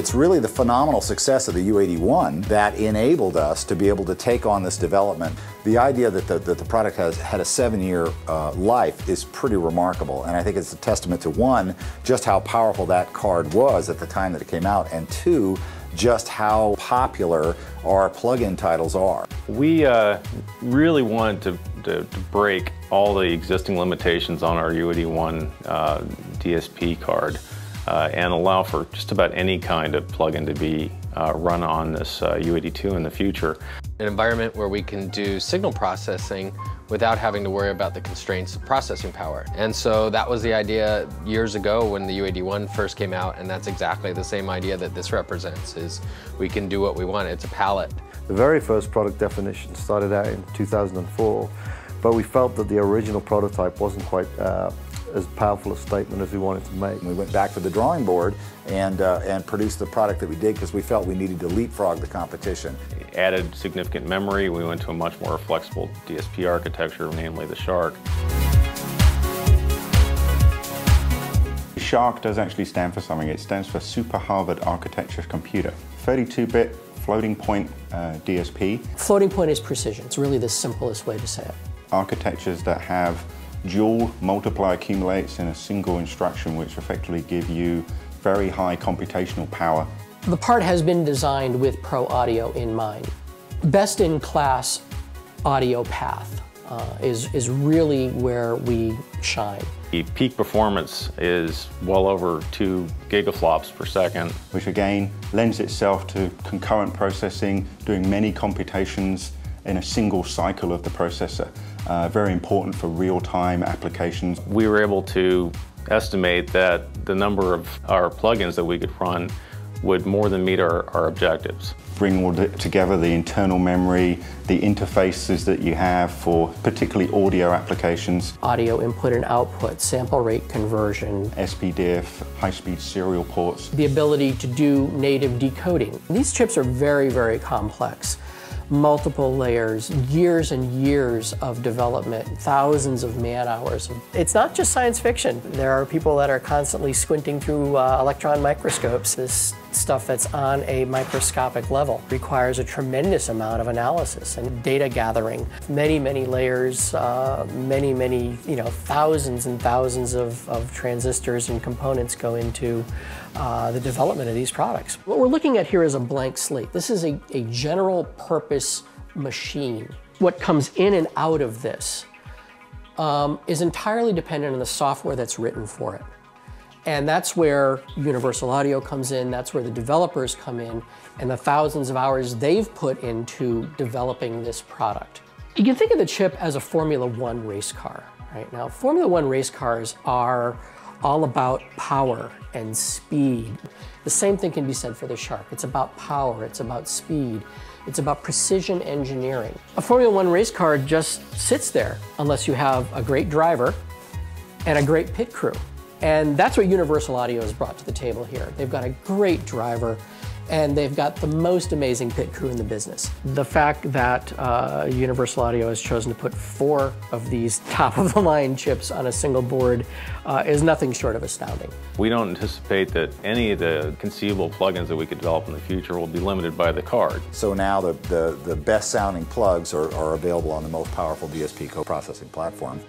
It's really the phenomenal success of the UAD1 that enabled us to be able to take on this development. The idea that the product has had a 7-year life is pretty remarkable, and I think it's a testament to, one, just how powerful that card was at the time that it came out, and two, just how popular our plug-in titles are. We really wanted to break all the existing limitations on our UAD1 DSP card and allow for just about any kind of plug-in to be run on this UAD2 in the future. An environment where we can do signal processing without having to worry about the constraints of processing power. And so that was the idea years ago when the UAD1 first came out, and that's exactly the same idea that this represents, is we can do what we want. It's a palette. The very first product definition started out in 2004, but we felt that the original prototype wasn't quite as powerful a statement as we wanted to make. We went back to the drawing board and produced the product that we did because we felt we needed to leapfrog the competition. We added significant memory. We went to a much more flexible DSP architecture, namely the Shark. Shark does actually stand for something. It stands for Super Harvard Architecture Computer. 32-bit floating point DSP. Floating point is precision. It's really the simplest way to say it. Architectures that have dual multiply accumulates in a single instruction, which effectively give you very high computational power. The part has been designed with pro audio in mind. Best in class audio path is really where we shine. The peak performance is well over 2 gigaflops per second. Which again lends itself to concurrent processing, doing many computations in a single cycle of the processor. Very important for real-time applications. We were able to estimate that the number of our plugins that we could run would more than meet our objectives. Bring all together the internal memory, the interfaces that you have for particularly audio applications. Audio input and output, sample rate conversion. SPDIF, high-speed serial ports. The ability to do native decoding. These chips are very, very complex. Multiple layers, years and years of development, thousands of man-hours. It's not just science fiction. There are people that are constantly squinting through electron microscopes. This stuff that's on a microscopic level requires a tremendous amount of analysis and data gathering. Many, many layers, many, thousands and thousands of transistors and components go into the development of these products. What we're looking at here is a blank slate. This is a general purpose machine. What comes in and out of this is entirely dependent on the software that's written for it. And that's where Universal Audio comes in, that's where the developers come in, and the thousands of hours they've put into developing this product. You can think of the chip as a Formula One race car, right? Now, Formula One race cars are all about power and speed. The same thing can be said for the Shark. It's about power, it's about speed, it's about precision engineering. A Formula One race car just sits there unless you have a great driver and a great pit crew. And that's what Universal Audio has brought to the table here. They've got a great driver, and they've got the most amazing pit crew in the business. The fact that Universal Audio has chosen to put 4 of these top-of-the-line chips on a single board is nothing short of astounding. We don't anticipate that any of the conceivable plugins that we could develop in the future will be limited by the card. So now the best-sounding plugs are available on the most powerful DSP co-processing platform.